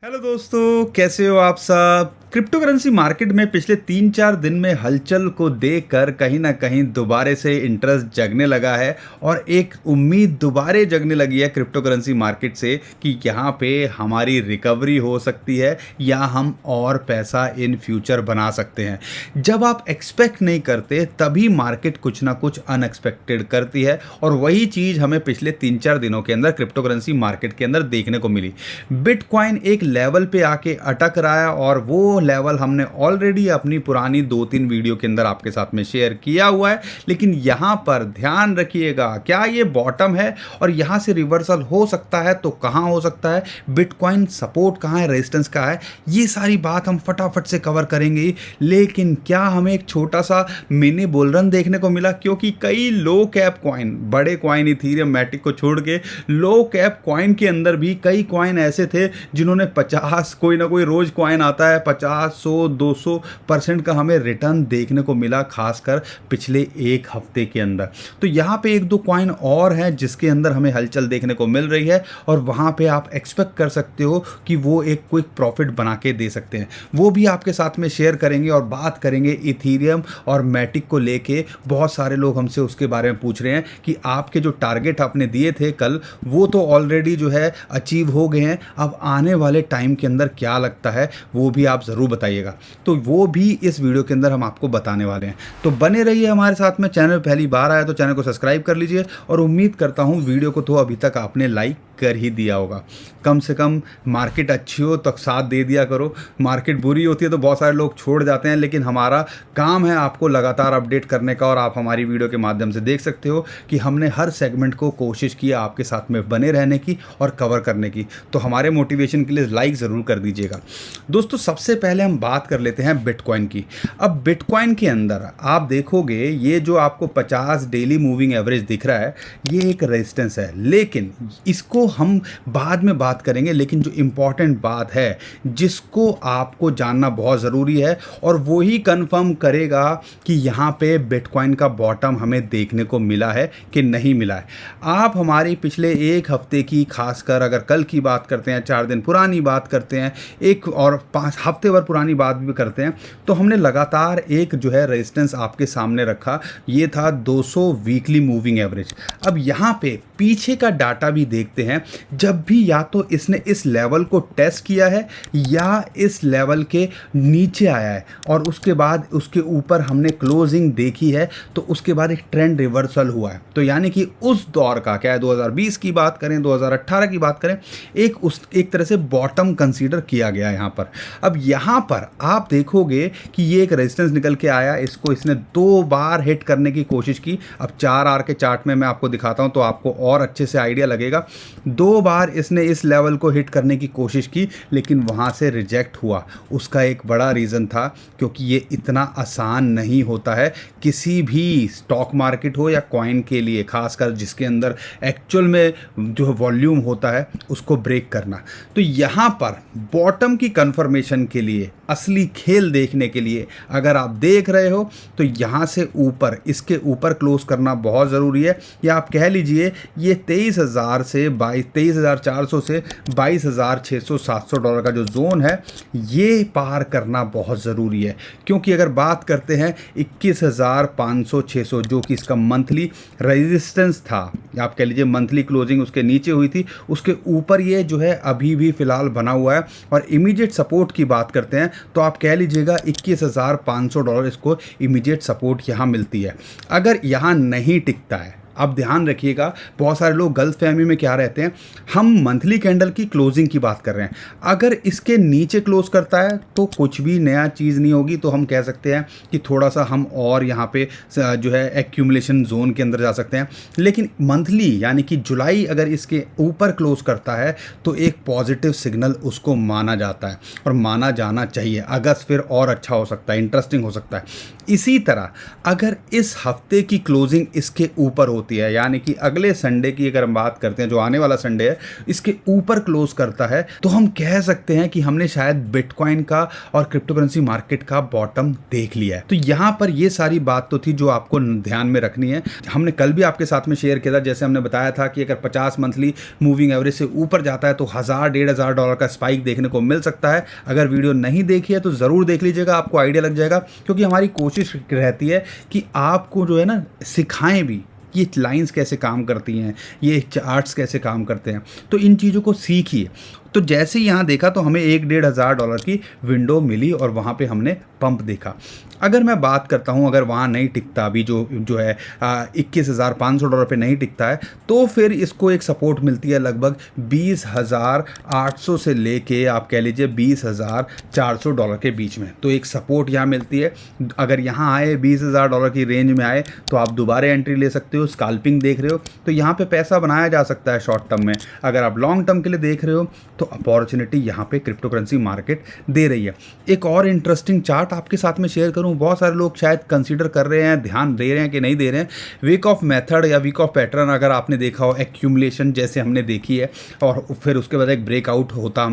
Hello दोस्तों, कैसे हो आप सब। क्रिप्टो करेंसी मार्केट में पिछले 3-4 दिन में हलचल को देखकर कहीं ना कहीं दोबारे से इंटरेस्ट जगने लगा है और एक उम्मीद दोबारे जगने लगी है क्रिप्टो करेंसी मार्केट से कि यहाँ पे हमारी रिकवरी हो सकती है या हम और पैसा इन फ्यूचर बना सकते हैं। जब आप एक्सपेक्ट नहीं करते तभी मार्केट कुछ ना कुछ अनएक्सपेक्टेड करती है और वही चीज़ हमें पिछले 3-4 दिनों के अंदर क्रिप्टो करेंसी मार्केट के अंदर देखने को मिली। बिटकॉइन एक लेवल पे आके अटक रहा है और वो लेवल हमने ऑलरेडी अपनी पुरानी 2-3 वीडियो के अंदर आपके साथ में शेयर किया हुआ है। लेकिन यहाँ पर ध्यान रखिएगा, क्या ये बॉटम है और यहाँ से रिवर्सल हो सकता है तो कहाँ हो सकता है, बिटकॉइन सपोर्ट कहाँ है, रेजिस्टेंस कहाँ है, ये सारी बात हम फटाफट से कवर करेंगे। लेकिन क्या हमें एक छोटा सा मिनी बुल रन देखने को मिला, क्योंकि कई लो कैप कॉइन, बड़े कॉइन इथीरियम मैटिक को छोड़ के लो कैप कॉइन के अंदर भी कई कॉइन ऐसे थे जिन्होंने 50, कोई ना कोई रोज कॉइन आता है 50, 100, 200% का हमें रिटर्न देखने को मिला, खासकर पिछले एक हफ्ते के अंदर। तो यहाँ पे एक दो कॉइन और हैं जिसके अंदर हमें हलचल देखने को मिल रही है और वहाँ पे आप एक्सपेक्ट कर सकते हो कि वो एक क्विक प्रॉफिट बना के दे सकते हैं। वो भी आपके साथ में शेयर करेंगे और बात करेंगे इथीरियम और मैटिक को लेके। बहुत सारे लोग हमसे उसके बारे में पूछ रहे हैं कि आपके जो टारगेट आपने दिए थे कल, वो तो ऑलरेडी जो है अचीव हो गए हैं, अब आने वाले टाइम के अंदर क्या लगता है वो भी आप ज़रूर बताइएगा। तो वो भी इस वीडियो के अंदर हम आपको बताने वाले हैं, तो बने रहिए हमारे साथ में। चैनल पहली बार आया तो चैनल को सब्सक्राइब कर लीजिए और उम्मीद करता हूँ वीडियो को तो अभी तक आपने लाइक कर ही दिया होगा। कम से कम मार्केट अच्छी हो तो साथ दे दिया करो, मार्केट बुरी होती है तो बहुत सारे लोग छोड़ जाते हैं। लेकिन हमारा काम है आपको लगातार अपडेट करने का और आप हमारी वीडियो के माध्यम से देख सकते हो कि हमने हर सेगमेंट को कोशिश की आपके साथ में बने रहने की और कवर करने की। तो हमारे मोटिवेशन के लिए लाइक ज़रूर कर दीजिएगा। दोस्तों, सबसे पहले हम बात कर लेते हैं बिटकॉइन की। अब बिटकॉइन के अंदर आप देखोगे ये जो आपको 50 डेली मूविंग एवरेज दिख रहा है, ये एक रेजिस्टेंस है, लेकिन इसको हम बाद में बात करेंगे। लेकिन जो इंपॉर्टेंट बात है जिसको आपको जानना बहुत ज़रूरी है और वो ही कंफर्म करेगा कि यहाँ पे बिटकॉइन का बॉटम हमें देखने को मिला है कि नहीं मिला है। आप हमारी पिछले एक हफ्ते की, खासकर अगर कल की बात करते हैं, 4 दिन पुरानी बात करते हैं, एक और 5 हफ्ते भर पुरानी बात भी करते हैं, तो हमने लगातार एक जो है रेजिस्टेंस आपके सामने रखा। ये था 200 वीकली मूविंग एवरेज। अब यहाँ पे पीछे का डाटा भी देखते हैं। जब भी या तो इसने इस लेवल को टेस्ट किया है या इस लेवल के नीचे आया है और उसके बाद उसके ऊपर हमने क्लोजिंग देखी है, तो उसके बाद एक ट्रेंड रिवर्सल हुआ है। तो यानी कि उस दौर का, क्या है 2020 की बात करें, 2018 की बात करें, एक तरह से बॉटम कंसीडर किया गया है यहाँ पर। अब यहाँ पर आप देखोगे कि ये एक रेजिस्टेंस निकल के आया, इसको इसने 2 बार हिट करने की कोशिश की। अब 4 आर के चार्ट में मैं आपको दिखाता हूँ तो आपको और अच्छे से आइडिया लगेगा। 2 बार इसने इस लेवल को हिट करने की कोशिश की, लेकिन वहाँ से रिजेक्ट हुआ। उसका एक बड़ा रीज़न था क्योंकि ये इतना आसान नहीं होता है किसी भी स्टॉक मार्केट हो या कॉइन के लिए, खासकर जिसके अंदर एक्चुअल में जो वॉल्यूम होता है उसको ब्रेक करना। तो यहाँ पर बॉटम की कंफर्मेशन के लिए, असली खेल देखने के लिए अगर आप देख रहे हो तो यहाँ से ऊपर, इसके ऊपर क्लोज करना बहुत ज़रूरी है। या आप कह लीजिए ये 23,000 से 23,400 से 22,600-700 डॉलर का जो जोन है, ये पार करना बहुत ज़रूरी है। क्योंकि अगर बात करते हैं 21,500-600 जो कि इसका मंथली रेजिस्टेंस था, आप कह लीजिए मंथली क्लोजिंग उसके नीचे हुई थी, उसके ऊपर ये जो है अभी भी फ़िलहाल बना हुआ है। और इमीडिएट सपोर्ट की बात करते हैं तो आप कह लीजिएगा 21,500 डॉलर इसको इमीडिएट सपोर्ट यहाँ मिलती है। अगर यहाँ नहीं टिकता है, अब ध्यान रखिएगा, बहुत सारे लोग गलत फहमी में क्या रहते हैं, हम मंथली कैंडल की क्लोजिंग की बात कर रहे हैं। अगर इसके नीचे क्लोज करता है तो कुछ भी नया चीज़ नहीं होगी, तो हम कह सकते हैं कि थोड़ा सा हम और यहाँ पे जो है एक्यूमुलेशन जोन के अंदर जा सकते हैं। लेकिन मंथली यानी कि जुलाई अगर इसके ऊपर क्लोज करता है तो एक पॉजिटिव सिग्नल उसको माना जाता है और माना जाना चाहिए। अगस्त फिर और अच्छा हो सकता है, इंटरेस्टिंग हो सकता है। इसी तरह अगर इस हफ्ते की क्लोजिंग इसके ऊपर होती होती है, यानी कि अगले संडे की अगर हम बात करते हैं, जो आने वाला संडे है, इसके ऊपर क्लोज करता है, तो हम कह सकते हैं कि हमने शायद बिटकॉइन का और क्रिप्टो करेंसी मार्केट का बॉटम देख लिया है। तो यहाँ पर ये सारी बात तो थी जो आपको ध्यान में रखनी है। हमने कल भी आपके साथ में शेयर किया था, जैसे हमने बताया था कि अगर 50 मंथली मूविंग एवरेज से ऊपर जाता है तो $1000-1500 का स्पाइक देखने को मिल सकता है। अगर वीडियो नहीं देखी है तो ज़रूर देख लीजिएगा, आपको आइडिया लग जाएगा, क्योंकि हमारी कोशिश रहती है कि आपको जो है ना सिखाएं भी ये लाइंस कैसे काम करती हैं, ये चार्ट्स कैसे काम करते हैं, तो इन चीज़ों को सीखिए। तो जैसे ही यहाँ देखा तो हमें $1-1500 की विंडो मिली और वहाँ पे हमने पंप देखा। अगर मैं बात करता हूँ, अगर वहाँ नहीं टिकता, अभी जो है $21,500 पे नहीं टिकता है, तो फिर इसको एक सपोर्ट मिलती है लगभग 20,800 से लेके आप कह लीजिए $20,400 के बीच में। तो एक सपोर्ट यहाँ मिलती है। अगर यहाँ आए $20,000 की रेंज में आए तो आप दोबारा एंट्री ले सकते हो। स्काल्पिंग देख रहे हो तो यहाँ पे पैसा बनाया जा सकता है शॉर्ट टर्म में। अगर आप लॉन्ग टर्म के लिए देख रहे हो तो अपॉर्चुनिटी यहाँ पे क्रिप्टो करेंसी मार्केट दे रही है। एक और इंटरेस्टिंग चार्ट आपके साथ में शेयर करूँ, बहुत सारे लोग शायद कंसीडर कर रहे हैं, ध्यान दे रहे हैं कि नहीं दे रहे हैं। वीक ऑफ मेथड या वीक ऑफ पैटर्न अगर आपने देखा हो, एक्यूमुलेशन जैसे हमने देखी है और फिर उसके बाद एक ब्रेकआउट होता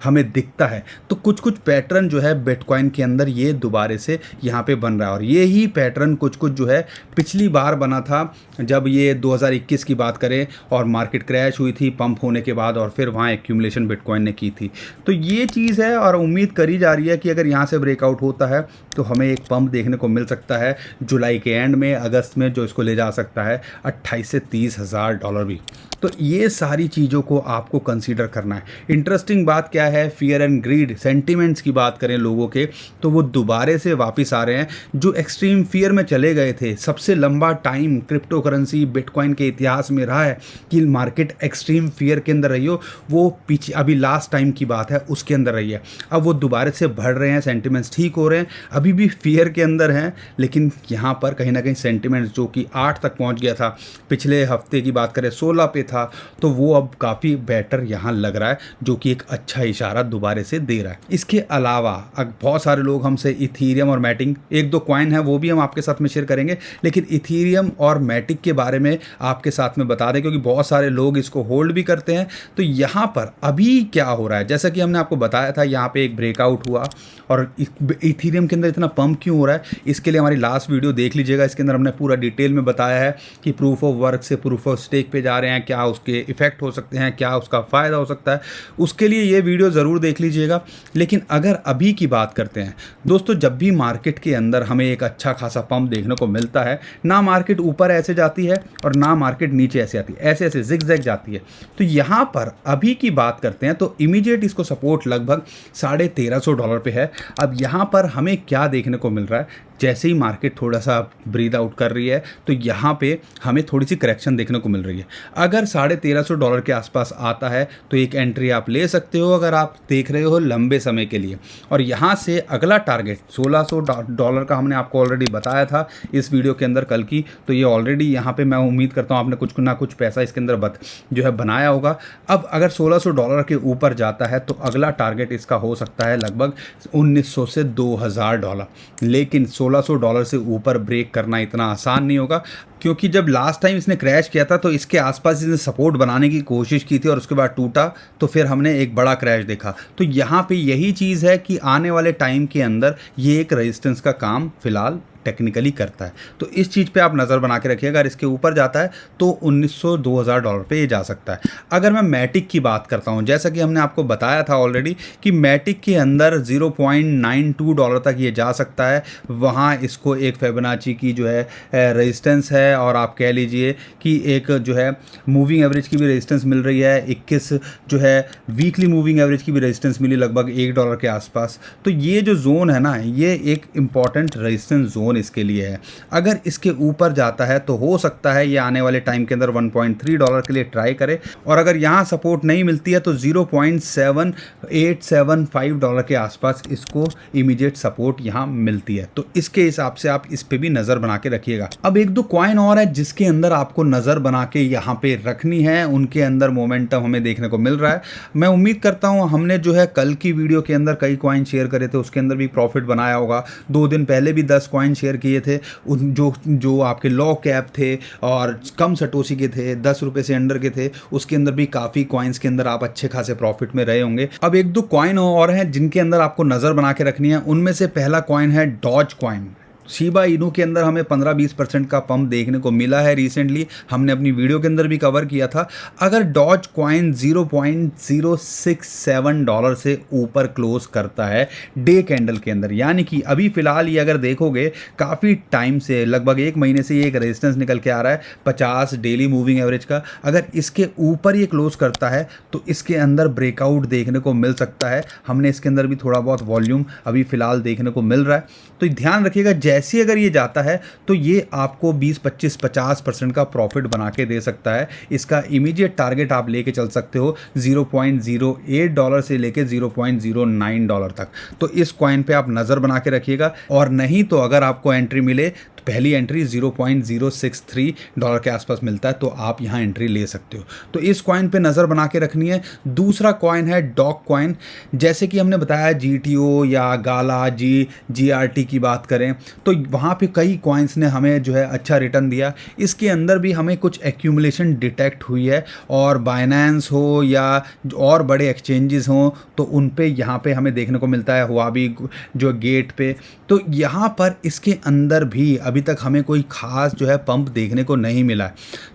हमें दिखता है, तो कुछ कुछ पैटर्न जो है बिटकॉइन के अंदर ये दोबारे से यहाँ पे बन रहा है। और ये ही पैटर्न कुछ कुछ जो है पिछली बार बना था, जब ये 2021 की बात करें और मार्केट क्रैश हुई थी पंप होने के बाद, और फिर वहाँ एक्यूमुलेशन बिटकॉइन ने की थी। तो ये चीज़ है और उम्मीद करी जा रही है कि अगर यहाँ से ब्रेकआउट होता है तो हमें एक पंप देखने को मिल सकता है जुलाई के एंड में, अगस्त में, जो इसको ले जा सकता है $28,000 से $30,000 भी। तो ये सारी चीज़ों को आपको कंसीडर करना है। इंटरेस्टिंग बात क्या है, फियर एंड ग्रीड सेंटिमेंट्स की बात करें लोगों के, तो वो दोबारे से वापस आ रहे हैं। जो एक्सट्रीम फियर में चले गए थे, सबसे लंबा टाइम क्रिप्टो करेंसी बिटकॉइन के इतिहास में रहा है कि मार्केट एक्सट्रीम फियर के अंदर रही हो, वो पीछे अभी लास्ट टाइम की बात है उसके अंदर रही है। अब वो दोबारा से बढ़ रहे हैं, सेंटिमेंट्स ठीक हो रहे हैं, अभी भी फियर के अंदर हैं, लेकिन यहाँ पर कहीं ना कहीं सेंटिमेंट्स जो कि 8 तक पहुँच गया था, पिछले हफ्ते की बात करें 16 पे था, तो वो अब काफ़ी बेटर यहाँ लग रहा है, जो कि एक अच्छा इशारा दोबारा से दे रहा है। इसके अलावा बहुत सारे लोग हमसे इथीरियम और मैटिक, एक दो कॉइन है वो भी हम आपके साथ में शेयर करेंगे, लेकिन इथीरियम और मैटिक के बारे में आपके साथ में बता दें, क्योंकि बहुत सारे लोग इसको होल्ड भी करते हैं। तो यहाँ पर अभी क्या हो रहा है, जैसा कि हमने आपको बताया था, यहाँ पे एक ब्रेकआउट हुआ और इथीरियम के अंदर इतना पंप क्यों हो रहा है, इसके लिए हमारी लास्ट वीडियो देख लीजिएगा। इसके अंदर हमने पूरा डिटेल में बताया है कि प्रूफ ऑफ वर्क से प्रूफ ऑफ स्टेक पे जा रहे हैं, क्या उसके इफेक्ट हो सकते हैं, क्या उसका फ़ायदा हो सकता है, उसके लिए ये वीडियो ज़रूर देख लीजिएगा। लेकिन अगर अभी की बात करते हैं दोस्तों, जब भी मार्केट के अंदर हमें एक अच्छा खासा पंप देखने को मिलता है, ना मार्केट ऊपर ऐसे जाती है और ना मार्केट नीचे ऐसे आती है, ऐसे ऐसे जिगजैग जाती है। तो यहाँ पर अभी की बात करते हैं तो इमीडिएट इसको सपोर्ट लगभग $1350 पे है। अब यहाँ पर हमें क्या देखने को मिल रहा है, जैसे ही मार्केट थोड़ा सा ब्रीद आउट कर रही है तो यहाँ पे हमें थोड़ी सी करेक्शन देखने को मिल रही है। अगर $1350 के आसपास आता है तो एक एंट्री आप ले सकते हो, अगर आप देख रहे हो लंबे समय के लिए। और यहाँ से अगला टारगेट $1600 का हमने आपको ऑलरेडी बताया था इस वीडियो के अंदर कल की, तो ये ऑलरेडी यहाँ पे मैं उम्मीद करता हूँ आपने कुछ ना कुछ पैसा इसके अंदर जो है बनाया होगा। अब अगर $1600 के ऊपर जाता है तो अगला टारगेट इसका हो सकता है लगभग $1900 से $2000, लेकिन $1600 से ऊपर ब्रेक करना इतना आसान नहीं होगा, क्योंकि जब लास्ट टाइम इसने क्रैश किया था तो इसके आसपास इसने सपोर्ट बनाने की कोशिश की थी और उसके बाद टूटा, तो फिर हमने एक बड़ा क्रैश देखा। तो यहाँ पे यही चीज़ है कि आने वाले टाइम के अंदर ये एक रेजिस्टेंस का काम फिलहाल टेक्निकली करता है। तो इस चीज़ पे आप नज़र बना के रखिएगा। अगर इसके ऊपर जाता है तो $1900-2000 पे ये जा सकता है। अगर मैं मैटिक की बात करता हूँ, जैसा कि हमने आपको बताया था ऑलरेडी कि मैटिक के अंदर $0.92 तक ये जा सकता है। वहाँ इसको एक फिबोनाची की जो है रेजिस्टेंस है, और आप कह लीजिए कि एक जो है मूविंग एवरेज की भी रेजिस्टेंस मिल रही है। 21 जो है वीकली मूविंग एवरेज की भी रेजिस्टेंस मिली लगभग $1 के आसपास। तो ये जो जोन है ना, ये एक इम्पॉर्टेंट रेजिस्टेंस जोन इसके लिए है। अगर इसके ऊपर जाता है तो हो सकता है ये आने वाले टाइम के अंदर $1.3 के लिए ट्राई करे, और अगर यहाँ सपोर्ट नहीं मिलती है तो $0.7875 के आसपास इसको इमीडिएट सपोर्ट यहाँ मिलती है। तो इसके हिसाब से आप इस पे भी नज़र बना के रखिएगा। अब एक दो कॉइन और है जिसके अंदर आपको नज़र बना के यहाँ पे रखनी है, उनके अंदर मोमेंटम हमें देखने को मिल रहा है। मैं उम्मीद करता हूँ हमने जो है कल की वीडियो के अंदर कई कॉइन शेयर करे थे, उसके अंदर भी प्रॉफिट बनाया होगा। 2 दिन पहले भी 10 कॉइन शेयर किए थे, उन जो जो आपके लॉ कैप थे और कम सटोशी के थे, 10 रुपये से अंडर के थे, उसके अंदर भी काफ़ी कॉइन्स के अंदर आप अच्छे खासे प्रॉफिट में रहे होंगे। अब एक दो कॉइन और हैं जिनके अंदर आपको नज़र बना के रखनी है। उनमें से पहला कॉइन है डॉज कॉइन। शिबा इनू के अंदर हमें 15-20% का पंप देखने को मिला है रिसेंटली, हमने अपनी वीडियो के अंदर भी कवर किया था। अगर डॉज कॉइन 0.067 डॉलर से ऊपर क्लोज करता है डे कैंडल के अंदर, यानी कि अभी फिलहाल ये अगर देखोगे काफ़ी टाइम से, लगभग 1 महीने से ये एक रेजिस्टेंस निकल के आ रहा है 50 डेली मूविंग एवरेज का, अगर इसके ऊपर ये क्लोज करता है तो इसके अंदर ब्रेकआउट देखने को मिल सकता है। हमने इसके अंदर भी थोड़ा बहुत वॉल्यूम अभी फिलहाल देखने को मिल रहा है, तो ध्यान रखिएगा जैसे अगर ये जाता है तो ये आपको 20-25-50% का प्रॉफिट बना के दे सकता है। इसका इमीडिएट टारगेट आप लेके चल सकते हो 0.08 डॉलर से लेके 0.09 डॉलर तक। तो इस कॉइन पे आप नज़र बना के रखिएगा, और नहीं तो अगर आपको एंट्री मिले तो पहली एंट्री 0.063 डॉलर के आसपास मिलता है, तो आप यहाँ एंट्री ले सकते हो। तो इस कॉइन पे नज़र बना के रखनी है। दूसरा कॉइन है डॉग कॉइन। जैसे कि हमने बताया GTO या गाला GRT की बात करें तो वहाँ पे कई कॉइन्स ने हमें जो है अच्छा रिटर्न दिया। इसके अंदर भी हमें कुछ एक्यूमुलेशन डिटेक्ट हुई है, और बाइनेंस हो या और बड़े एक्सचेंजेस हों तो उन पे यहाँ पे हमें देखने को मिलता है हुआबी जो गेट पे। तो यहाँ पर इसके अंदर भी अभी तक हमें कोई ख़ास जो है पंप देखने को नहीं मिला है।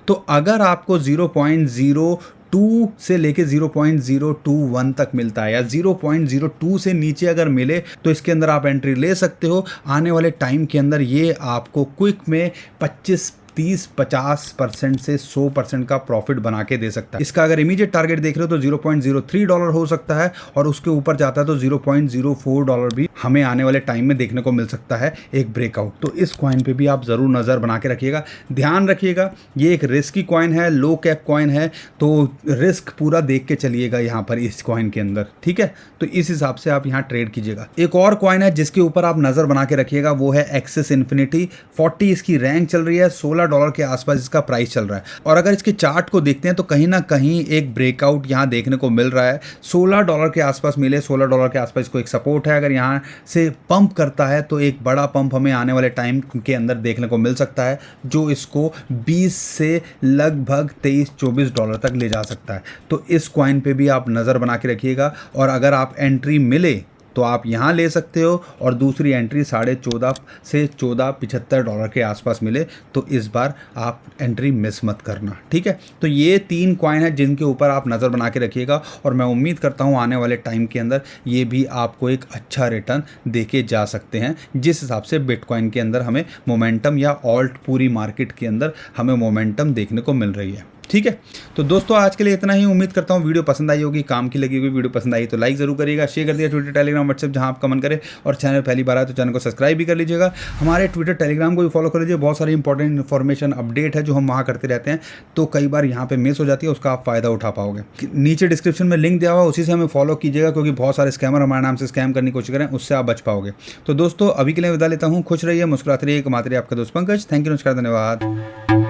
तो अगर आपको 0.02 से लेके 0.021 तक मिलता है, या 0.02 से नीचे अगर मिले तो इसके अंदर आप एंट्री ले सकते हो। आने वाले टाइम के अंदर ये आपको क्विक में 25-30-50% से 100% का प्रॉफिट बना के दे सकता है। इसका अगर इमीडिएट टारगेट देख रहे हो तो 0.03 डॉलर हो सकता है, और उसके ऊपर जाता है तो 0.04 डॉलर भी हमें आने वाले टाइम में देखने को मिल सकता है एक ब्रेकआउट। तो इस कॉइन पे भी आप ज़रूर नज़र बना के रखिएगा। ध्यान रखिएगा ये एक रिस्की कॉइन है, लो कैप कॉइन है, तो रिस्क पूरा देख के चलिएगा यहाँ पर इस कॉइन के अंदर, ठीक है। तो इस हिसाब से आप यहाँ ट्रेड कीजिएगा। एक और कॉइन है जिसके ऊपर आप नज़र बना के रखिएगा, वो है एक्सिस इन्फिनिटी। 40 इसकी रैंक चल रही है, 16 डॉलर के आसपास इसका प्राइस चल रहा है। और अगर इसके चार्ट को देखते हैं तो कहीं ना कहीं एक ब्रेकआउट यहाँ देखने को मिल रहा है। 16 डॉलर के आसपास मिले, 16 डॉलर के आसपास इसको एक सपोर्ट है। अगर यहाँ से पंप करता है तो एक बड़ा पंप हमें आने वाले टाइम के अंदर देखने को मिल सकता है, जो इसको 20 से लगभग 23-24 डॉलर तक ले जा सकता है। तो इस कॉइन पे भी आप नज़र बना के रखिएगा, और अगर आप एंट्री मिले तो आप यहाँ ले सकते हो, और दूसरी एंट्री 14.5 से 14.75 डॉलर के आसपास मिले तो इस बार आप एंट्री मिस मत करना, ठीक है। तो ये 3 कॉइन है जिनके ऊपर आप नज़र बना के रखिएगा, और मैं उम्मीद करता हूँ आने वाले टाइम के अंदर ये भी आपको एक अच्छा रिटर्न देके जा सकते हैं, जिस हिसाब से बिटकॉइन के अंदर हमें मोमेंटम, या ऑल्ट पूरी मार्केट के अंदर हमें मोमेंटम देखने को मिल रही है, ठीक है। तो दोस्तों आज के लिए इतना ही। उम्मीद करता हूँ वीडियो पसंद आई होगी, काम की लगी होगी। वीडियो पसंद आई तो लाइक जरूर करिएगा, शेयर कर दिया ट्विटर, टेलीग्राम, व्हाट्सएप, जहाँ आपका मन करे। और चैनल पहली बार आए तो चैनल को सब्सक्राइब भी कर लीजिएगा। हमारे ट्विटर, टेलीग्राम को भी फॉलो कर लीजिए। बहुत सारी इंपॉर्टेंट इन्फॉर्मेशन अपडेट है जो हम वहाँ करते रहते हैं, तो कई बार यहाँ पे मिस हो जाती है, उसका आप फ़ायदा उठा पाओगे। नीचे डिस्क्रिप्शन में लिंक दिया हुआ, उसी से हमें फॉलो कीजिएगा, क्योंकि बहुत सारे स्कैमर हमारे नाम से स्कैम करने की कोशिश करें, उससे आप बच पाओगे। तो दोस्तों अभी के लिए विदा लेता हूँ। खुश रहिए, मुस्कुराते रहिए। कमाते रहिए। आपका दोस्त पंकज। थैंक यू, नमस्कार, धन्यवाद।